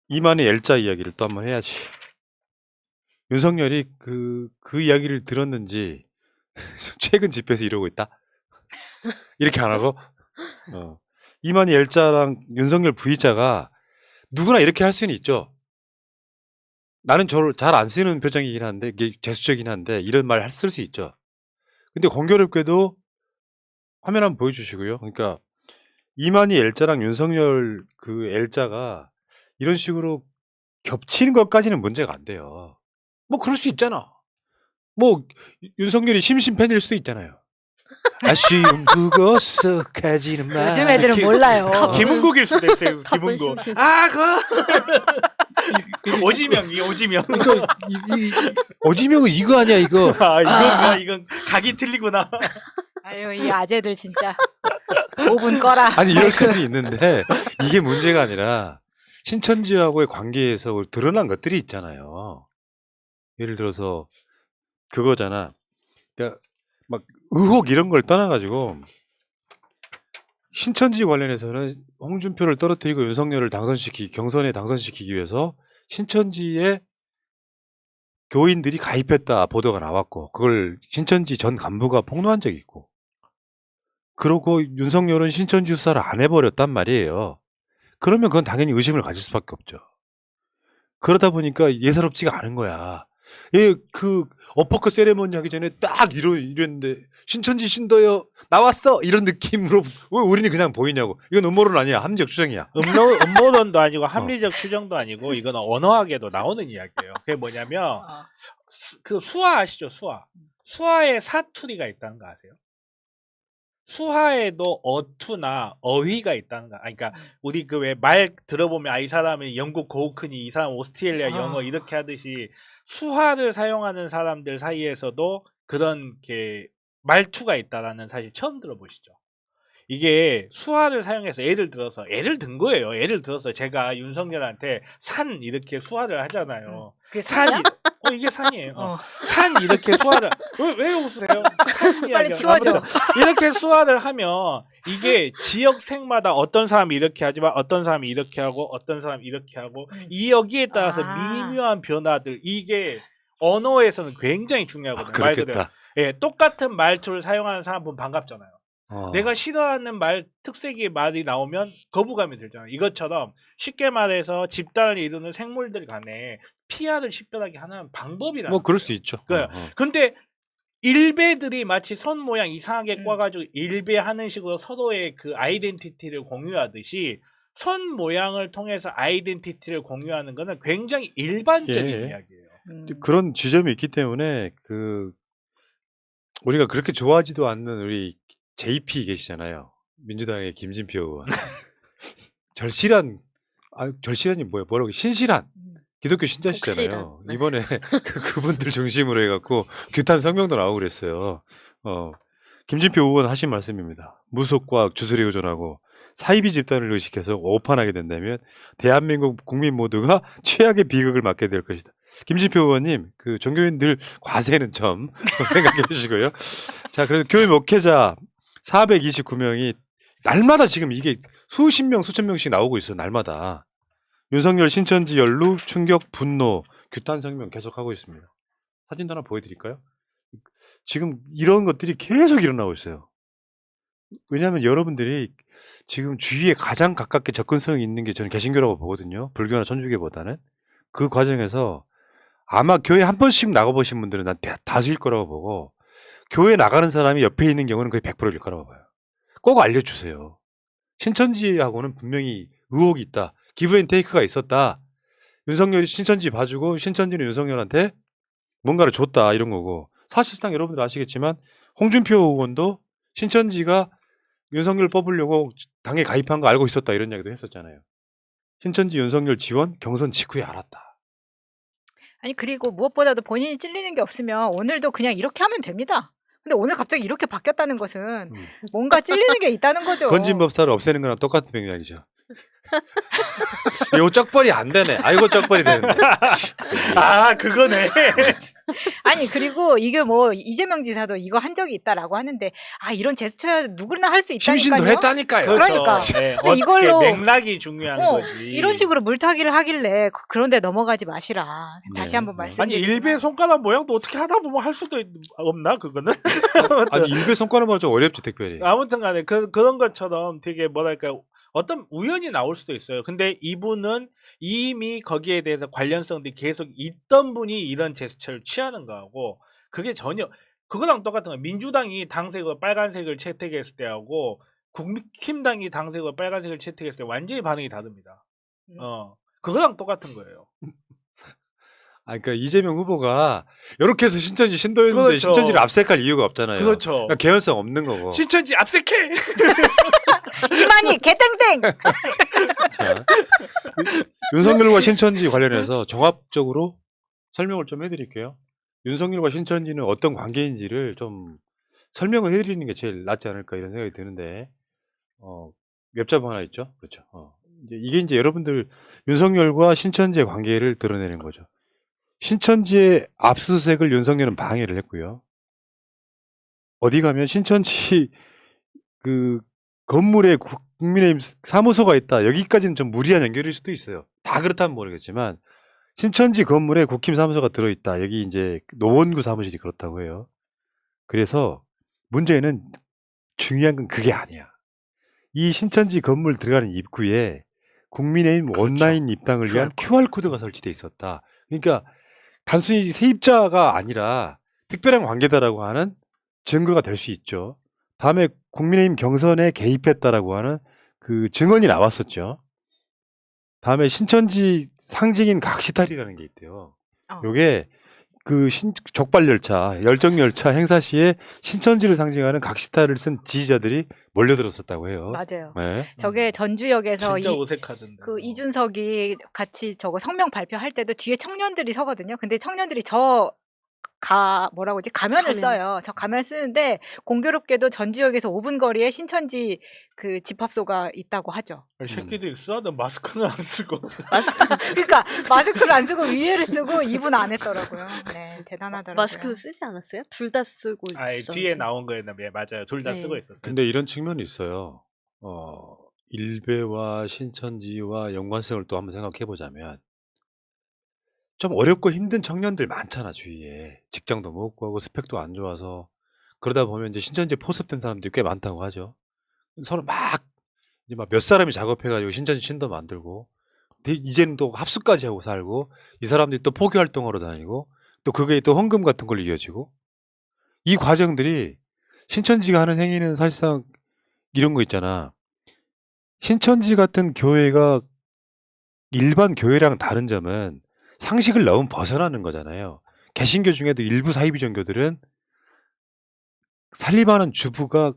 이만희 L자 이야기를 또 한번 해야지. 윤석열이 그 이야기를 들었는지 최근 집회에서 이러고 있다. 이렇게 안 하고 이만희 L자랑 윤석열 V자가 누구나 이렇게 할 수는 있죠. 나는 저를 잘 안 쓰는 표정이긴 한데 이게 제스처이긴 한데 이런 말 쓸 수 있죠. 근데 공교롭게도 화면 한번 보여주시고요. 그러니까 이만희 L자랑 윤석열 그 L자가 이런 식으로 겹치는 것까지는 문제가 안 돼요. 뭐 그럴 수 있잖아. 뭐 윤석열이 심심팬일 수도 있잖아요. 아쉬움 그것서 가지는 마. 요즘 애들은 몰라요. 김은국일 수도 있어요. 김은국. 심심. 아, 그 오지명이 오지명. 그러니까 어지명은 이거 아니야 이거. 이건 각이 틀리구나. 아유 이 아재들 진짜 5분 꺼라. 아니 이럴 수는 있는데 이게 문제가 아니라 신천지하고의 관계에서 드러난 것들이 있잖아요. 예를 들어서 그거잖아. 그러니까 막 의혹 이런 걸 떠나가지고 신천지 관련해서는 홍준표를 떨어뜨리고 윤석열을 경선에 당선시키기 위해서 신천지에 교인들이 가입했다 보도가 나왔고 그걸 신천지 전 간부가 폭로한 적이 있고 그러고 윤석열은 신천지 수사를 안 해버렸단 말이에요. 그러면 그건 당연히 의심을 가질 수밖에 없죠. 그러다 보니까 예사롭지가 않은 거야. 그 어퍼컷 세레머니 하기 전에 딱 이랬는데 신천지 신도요 나왔어 이런 느낌으로 왜 우리는 그냥 보이냐고. 이건 음모론 아니야. 합리적 추정이야. 음모론도 아니고 합리적 추정도 아니고 이건 언어학에도 나오는 이야기예요. 그게 뭐냐면 그 수화 아시죠? 수화에 사투리가 있다는 거 아세요? 수화에도 어투나 어휘가 있다는 거. 그러니까 우리 그 왜 말 들어보면 이 사람이 영국 고우크니 이 사람 오스트레일리아 영어 이렇게 하듯이 수화를 사용하는 사람들 사이에서도 그런 게 말투가 있다라는 사실 처음 들어보시죠? 이게 수화를 사용해서 예를 든 거예요. 예를 들어서 제가 윤석열한테 산 이렇게 수화를 하잖아요. 산이야? 이게 산이에요. 산 이렇게 수화를 왜 웃으세요? 산 빨리 이야기가 치워줘. 이렇게 수화를 하면 이게 지역색마다 어떤 사람이 이렇게 하지만 어떤 사람이 이렇게 하고 어떤 사람이 이렇게 하고 이 여기에 따라서 미묘한 변화들 이게 언어에서는 굉장히 중요하거든요. 말 그대로. 그렇겠다. 예, 똑같은 말투를 사용하는 사람 보면 반갑잖아요. 내가 싫어하는 말 특색의 말이 나오면 거부감이 들잖아요. 이것처럼 쉽게 말해서 집단을 이루는 생물들 간에 피하를 식별하게 하는 방법이라는 뭐 그럴 거예요. 수 있죠. 근데 일베들이 마치 선 모양 이상하게 꽈가지고 일베하는 식으로 서로의 그 아이덴티티를 공유하듯이 선 모양을 통해서 아이덴티티를 공유하는 거는 굉장히 일반적인 이야기예요. 그런 지점이 있기 때문에 우리가 그렇게 좋아하지도 않는 우리 JP 계시잖아요. 민주당의 김진표 의원. 절실한이 뭐라고 신실한 기독교 신자시잖아요. 네. 이번에 그분들 중심으로 해갖고 규탄 성명도 나오고 그랬어요. 김진표 의원 하신 말씀입니다. 무속과 주술에 의존하고 사이비 집단을 의식해서 오판하게 된다면 대한민국 국민 모두가 최악의 비극을 맞게 될 것이다. 김진표 의원님, 그 종교인들 과세는 좀 생각해 주시고요. 자, 그래서 교회 목회자 429명이 날마다 지금 이게 수십 명, 수천 명씩 나오고 있어요. 날마다. 윤석열 신천지 연루, 충격, 분노, 규탄 성명 계속하고 있습니다. 사진도 하나 보여드릴까요? 지금 이런 것들이 계속 일어나고 있어요. 왜냐하면 여러분들이 지금 주위에 가장 가깝게 접근성이 있는 게 저는 개신교라고 보거든요. 불교나 천주교보다는. 그 과정에서 아마 교회 한 번씩 나가보신 분들은 난 다수일 거라고 보고 교회 나가는 사람이 옆에 있는 경우는 거의 100%일 거라고 봐요. 꼭 알려주세요. 신천지하고는 분명히 의혹이 있다. 기브앤테이크가 있었다. 윤석열이 신천지 봐주고 신천지는 윤석열한테 뭔가를 줬다 이런 거고 사실상 여러분들 아시겠지만 홍준표 의원도 신천지가 윤석열 뽑으려고 당에 가입한 거 알고 있었다 이런 이야기도 했었잖아요. 신천지 윤석열 지원 경선 직후에 알았다. 아니 그리고 무엇보다도 본인이 찔리는 게 없으면 오늘도 그냥 이렇게 하면 됩니다. 근데 오늘 갑자기 이렇게 바뀌었다는 것은 뭔가 찔리는 게 있다는 거죠. 건진법사를 없애는 거랑 똑같은 맥락이죠. 이거 쩍벌이 안 되네. 이거 쩍벌이 되는데. 그거네. 아니 그리고 이게 뭐 이재명 지사도 이거 한 적이 있다라고 하는데 이런 제스처야 누구나 할 수 있다니까요. 심신도 했다니까요. 그러니까. 네, 근데 어떻게 이걸로- 맥락이 중요한 거지. 이런 식으로 물타기를 하길래 그런데 넘어가지 마시라. 다시 네. 한번 아니 말씀드리지만 일베 손가락 모양도 어떻게 하다 보면 할 수도 없나 그거는? 아니 일베 손가락만 좀 어렵지 특별히. 아무튼간에 그런 것처럼 되게 뭐랄까 어떤 우연이 나올 수도 있어요. 근데 이분은 이미 거기에 대해서 관련성들이 계속 있던 분이 이런 제스처를 취하는 거하고 그게 전혀 그거랑 똑같은 거예요. 민주당이 당색으로 빨간색을 채택했을 때하고 국민당이 당색으로 빨간색을 채택했을 때 완전히 반응이 다릅니다. 그거랑 똑같은 거예요. 그러니까 이재명 후보가 이렇게 해서 신천지 신도했는데 그렇죠. 신천지를 압색할 이유가 없잖아요. 그렇죠. 그러니까 개연성 없는 거고. 신천지 압색해. 이만희 개땡땡. 자, 윤석열과 신천지 관련해서 종합적으로 설명을 좀 해드릴게요. 윤석열과 신천지는 어떤 관계인지를 좀 설명을 해드리는 게 제일 낫지 않을까 이런 생각이 드는데, 웹잡 하나 있죠? 그렇죠. 이게 이제 여러분들 윤석열과 신천지의 관계를 드러내는 거죠. 신천지의 압수수색을 윤석열은 방해를 했고요. 어디 가면 신천지 그 건물에 국민의힘 사무소가 있다. 여기까지는 좀 무리한 연결일 수도 있어요. 다 그렇다면 모르겠지만 신천지 건물에 국힘 사무소가 들어있다. 여기 이제 노원구 사무실이 그렇다고 해요. 그래서 문제는 중요한 건 그게 아니야. 이 신천지 건물 들어가는 입구에 국민의힘 온라인 입당을 위한 QR코드가 설치돼 있었다. 그러니까 단순히 세입자가 아니라 특별한 관계다라고 하는 증거가 될 수 있죠. 다음에 국민의힘 경선에 개입했다라고 하는 그 증언이 나왔었죠. 다음에 신천지 상징인 각시탈이라는 게 있대요. 요게 그 적발열차, 열정열차 행사 시에 신천지를 상징하는 각시탈을 쓴 지지자들이 몰려들었었다고 해요. 맞아요. 네. 저게 전주역에서 진짜 어색하던데. 그 이준석이 같이 저거 성명 발표할 때도 뒤에 청년들이 서거든요. 근데 청년들이 뭐라고 하지? 가면을 가면. 써요. 저 가면 쓰는데 공교롭게도 전주역에서 5분 거리에 신천지 그 집합소가 있다고 하죠. 새끼들이 써도 마스크는 안 쓰고. 그러니까 마스크를 안 쓰고 위에를 쓰고 입은 안 했더라고요. 네, 대단하더라고요. 마스크 쓰지 않았어요? 둘 다 쓰고 아예 있었는데. 뒤에 나온 거였나 맞아요. 둘 다 네. 쓰고 있었어요. 근데 이런 측면이 있어요. 일베와 신천지와 연관성을 또 한번 생각해 보자면 좀 어렵고 힘든 청년들 많잖아 주위에. 직장도 못 구하고 스펙도 안 좋아서 그러다 보면 이제 신천지에 포섭된 사람들이 꽤 많다고 하죠. 서로 이제 몇 사람이 작업해가지고 신천지 신도 만들고 이제는 또 합숙까지 하고 살고 이 사람들이 또 포교 활동하러 다니고 또 그게 또 헌금 같은 걸로 이어지고 이 과정들이 신천지가 하는 행위는 사실상 이런 거 있잖아. 신천지 같은 교회가 일반 교회랑 다른 점은 상식을 너무 벗어나는 거잖아요. 개신교 중에도 일부 사이비 종교들은 살림하는 주부가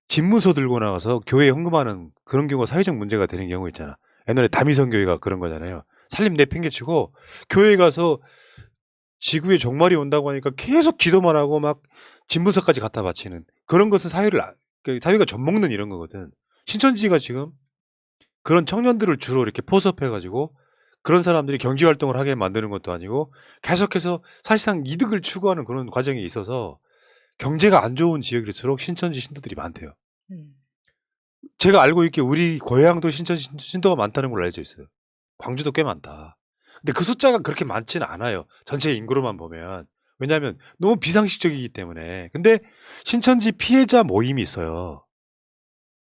집무소 들고 나가서 교회에 헌금하는 그런 경우가 사회적 문제가 되는 경우 있잖아. 옛날에 다미성교회가 그런 거잖아요. 살림 내팽개치고 교회에 가서 지구에 종말이 온다고 하니까 계속 기도만 하고 막 집무서까지 갖다 바치는 그런 것은 사회가 젖먹는 이런 거거든. 신천지가 지금 그런 청년들을 주로 이렇게 포섭해가지고 그런 사람들이 경제활동을 하게 만드는 것도 아니고 계속해서 사실상 이득을 추구하는 그런 과정이 있어서 경제가 안 좋은 지역일수록 신천지 신도들이 많대요. 제가 알고 있기에 우리 고향도 신천지 신도가 많다는 걸로 알려져 있어요. 광주도 꽤 많다. 근데 그 숫자가 그렇게 많지는 않아요. 전체 인구로만 보면. 왜냐하면 너무 비상식적이기 때문에. 근데 신천지 피해자 모임이 있어요.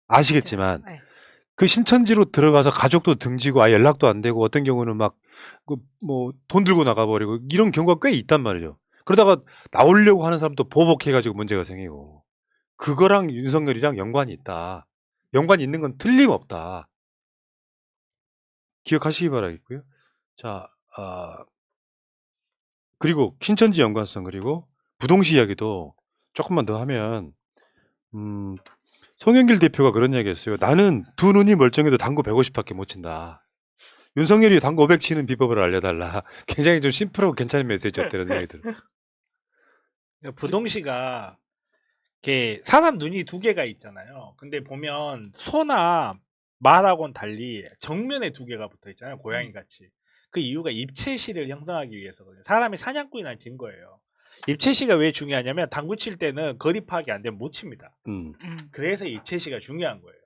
아시겠지만 네. 그 신천지로 들어가서 가족도 등지고 아예 연락도 안 되고 어떤 경우는 막 돈 들고 나가버리고 이런 경우가 꽤 있단 말이에요. 그러다가 나오려고 하는 사람도 보복해가지고 문제가 생기고 그거랑 윤석열이랑 연관이 있다. 연관이 있는 건 틀림없다. 기억하시기 바라겠고요. 자, 그리고 신천지 연관성 그리고 부동시 이야기도 조금만 더 하면 송영길 대표가 그런 이야기 했어요. 나는 두 눈이 멀쩡해도 당구 150밖에 못 친다. 윤석열이 당구 500 치는 비법을 알려달라. 굉장히 좀 심플하고 괜찮은 메시지였다는 생각이 들어요. 부동시가 이렇게 사람 눈이 두 개가 있잖아요. 근데 보면 소나 말하고는 달리 정면에 두 개가 붙어 있잖아요. 고양이 같이. 그 이유가 입체시를 형성하기 위해서거든요. 사람이 사냥꾼이 난 증거예요. 입체시가 왜 중요하냐면 당구 칠 때는 거리 파악이 안 되면 못 칩니다. 그래서 입체시가 중요한 거예요.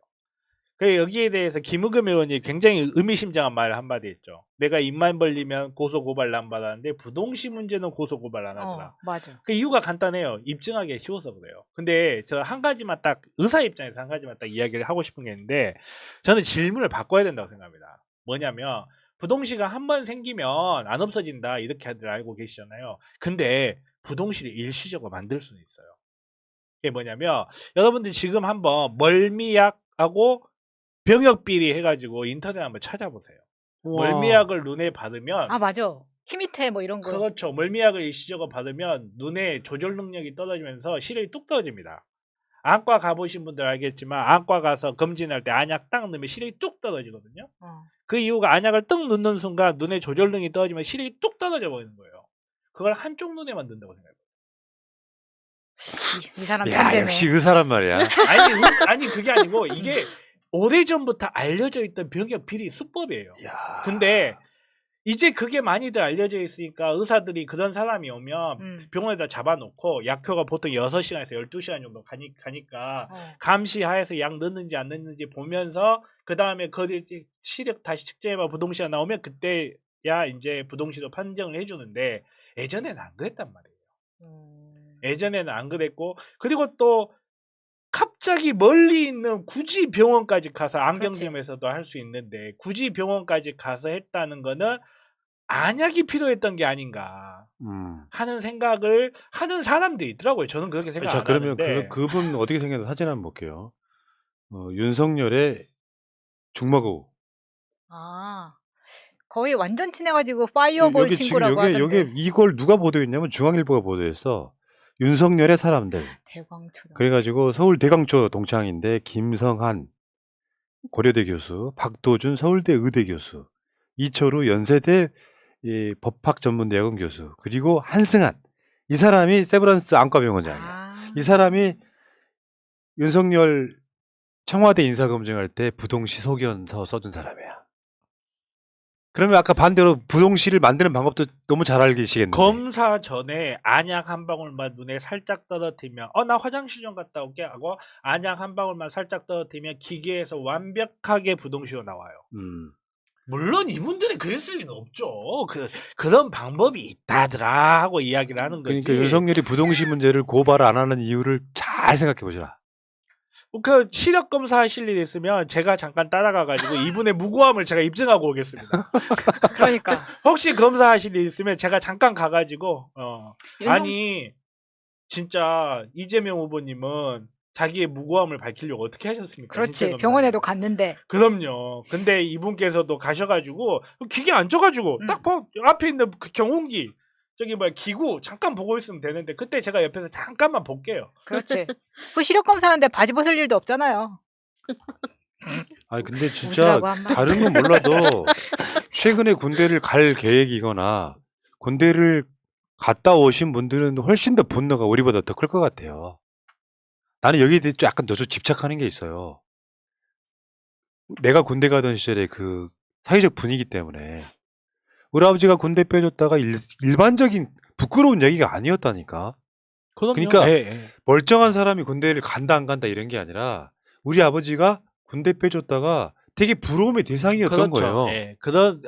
그래서 여기에 대해서 김의겸 의원이 굉장히 의미심장한 말을 한마디 했죠. 내가 입만 벌리면 고소고발 안 받았는데 부동시 문제는 고소고발 안 하더라. 맞아. 그 이유가 간단해요. 입증하기 쉬워서 그래요. 근데 저 한 가지만 딱 의사 입장에서 한 가지만 딱 이야기를 하고 싶은 게 있는데 저는 질문을 바꿔야 된다고 생각합니다. 뭐냐면 부동시가 한 번 생기면 안 없어진다 이렇게들 알고 계시잖아요. 근데 부동시를 일시적으로 만들 수는 있어요. 이게 뭐냐면 여러분들 지금 한번 멀미약하고 병역비리 해가지고 인터넷 한번 찾아보세요. 와. 멀미약을 눈에 받으면 아 맞아. 히미테 뭐 이런 거. 그렇죠. 멀미약을 일시적으로 받으면 눈의 조절 능력이 떨어지면서 시력이 뚝 떨어집니다. 안과 가보신 분들 알겠지만 안과 가서 검진할 때 안약 딱 넣으면 시력이 뚝 떨어지거든요. 그 이유가 안약을 뚝 넣는 순간 눈의 조절 능력이 떨어지면 시력이 뚝 떨어져 버리는 거예요. 그걸 한쪽 눈에만 넣는다고 생각해요. 이 사람 야, 천재네. 역시 의사란 말이야. 아니 그게 아니고 이게 오래전부터 알려져 있던 병역 비리 수법이에요. 야. 근데 이제 그게 많이들 알려져 있으니까 의사들이 그런 사람이 오면 병원에다 잡아놓고 약효가 보통 6시간에서 12시간 정도 가니까 감시하에서 약 넣는지 안 넣는지 보면서 그 다음에 그 시력 다시 측정해봐 부동시가 나오면 그때야 이제 부동시로 판정을 해주는데 예전에는 안 그랬단 말이에요. 예전에는 안 그랬고 그리고 또 갑자기 멀리 있는 굳이 병원까지 가서 안경점에서도 할 수 있는데 굳이 병원까지 가서 했다는 거는 안약이 필요했던 게 아닌가 하는 생각을 하는 사람들이 있더라고요. 저는 그렇게 생각 자, 안 그러면 하는데 그분 어떻게 생겼나 사진 한번 볼게요. 윤석열의 중마고. 아 거의 완전 친해가지고 파이어볼 여기 친구라고 지금 하던데. 여기 이걸 누가 보도했냐면 중앙일보가 보도했어. 윤석열의 사람들. 대광초. 그래가지고 서울 대강초 동창인데 김성한 고려대 교수, 박도준 서울대 의대 교수, 이철우 연세대 법학전문대학원 교수, 그리고 한승한 이 사람이 세브란스 안과병원장이야. 이 사람이 윤석열 청와대 인사검증할 때 부동시 소견서 써준 사람이야. 그러면 아까 반대로 부동시를 만드는 방법도 너무 잘 알겠시겠네. 검사 전에 안약 한 방울만 눈에 살짝 떨어뜨리면 나 화장실 좀 갔다 올게 하고 안약 한 방울만 살짝 떨어뜨리면 기계에서 완벽하게 부동시로 나와요. 물론 이분들이 그랬을 리는 없죠. 그런 방법이 있다더라 하고 이야기를 하는 거지. 그러니까 윤석열이 부동시 문제를 고발 안 하는 이유를 잘 생각해 보시라. 그 시력 검사 하실 일 있으면 제가 잠깐 따라가가지고 이분의 무고함을 제가 입증하고 오겠습니다. 그러니까 혹시 검사하실 일 있으면 제가 잠깐 가가지고 아니 진짜 이재명 후보님은 자기의 무고함을 밝히려고 어떻게 하셨습니까? 그렇지. 병원에도 갔는데. 그럼요. 근데 이분께서도 가셔가지고 기계 앉아가지고 딱 앞에 있는 그 경운기 저기 기구 잠깐 보고 있으면 되는데 그때 제가 옆에서 잠깐만 볼게요. 그렇지. 그 시력 검사하는데 바지 벗을 일도 없잖아요. 아니 근데 진짜 웃으라고 한 말. 다른 건 몰라도 최근에 군대를 갈 계획이거나 군대를 갔다 오신 분들은 훨씬 더 분노가 우리보다 더 클 것 같아요. 나는 여기에 대해 약간 더 집착하는 게 있어요. 내가 군대 가던 시절에 그 사회적 분위기 때문에 우리 아버지가 군대 빼줬다가 일반적인 부끄러운 얘기가 아니었다니까. 그러니까 멀쩡한 사람이 군대를 간다 안 간다 이런 게 아니라 우리 아버지가 군대 빼줬다가 되게 부러움의 대상이었던 거예요. 예.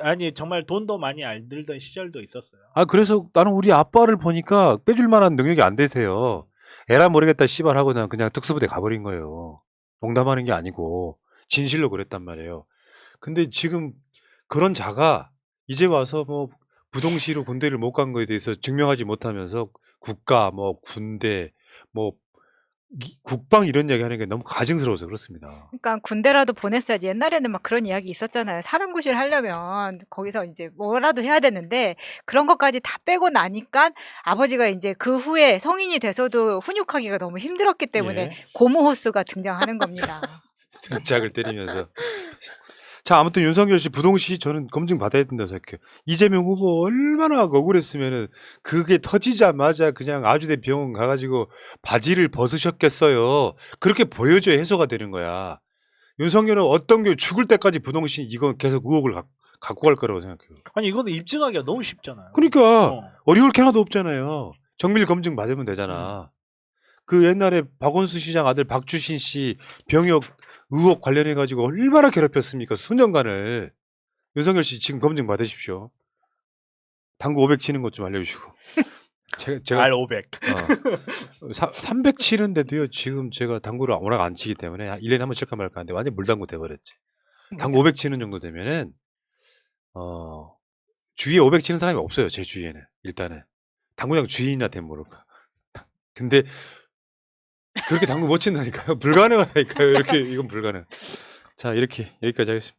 아니 정말 돈도 많이 안 들던 시절도 있었어요. 그래서 나는 우리 아빠를 보니까 빼줄 만한 능력이 안 되세요. 에라 모르겠다 씨발 하고 그냥 특수부대 가버린 거예요. 농담하는 게 아니고 진실로 그랬단 말이에요. 근데 지금 그런 자가 이제 와서 뭐 부동시로 군대를 못 간 거에 대해서 증명하지 못하면서 국가 군대 국방 이런 이야기 하는 게 너무 가증스러워서 그렇습니다. 그러니까 군대라도 보냈어야지. 옛날에는 막 그런 이야기 있었잖아요. 사람 구실 하려면 거기서 이제 뭐라도 해야 되는데 그런 것까지 다 빼고 나니까 아버지가 이제 그 후에 성인이 돼서도 훈육하기가 너무 힘들었기 때문에 고모 호스가 등장하는 겁니다. 등짝을 때리면서. 자, 아무튼 윤석열 씨 부동시 저는 검증 받아야 된다고 생각해요. 이재명 후보 얼마나 억울했으면은 그게 터지자마자 그냥 아주대 병원 가가지고 바지를 벗으셨겠어요. 그렇게 보여줘야 해소가 되는 거야. 윤석열은 어떤 게 죽을 때까지 부동시 이건 계속 의혹을 갖고 갈 거라고 생각해요. 아니 이거는 입증하기가 너무 쉽잖아요. 그러니까 어. 어려울 게 하나도 없잖아요. 정밀 검증 받으면 되잖아. 그 옛날에 박원순 시장 아들 박주신 씨 병역 의혹 관련해 가지고 얼마나 괴롭혔습니까? 수년간을. 윤석열 씨 지금 검증 받으십시오. 당구 500 치는 것 좀 알려주시고. 제가 R500. 300 치는데도요. 지금 제가 당구를 워낙 안 치기 때문에 1년에 한 번 칠까 말까 하는데 완전 물당구 돼버렸지. 당구 500 치는 정도 되면은 주위에 500 치는 사람이 없어요. 제 주위에는 일단은 당구장 주인이나 되면 모를까. 근데 그렇게 당구 못 친다니까요. 불가능하다니까요. 이렇게 이건 불가능. 자 이렇게 여기까지 하겠습니다.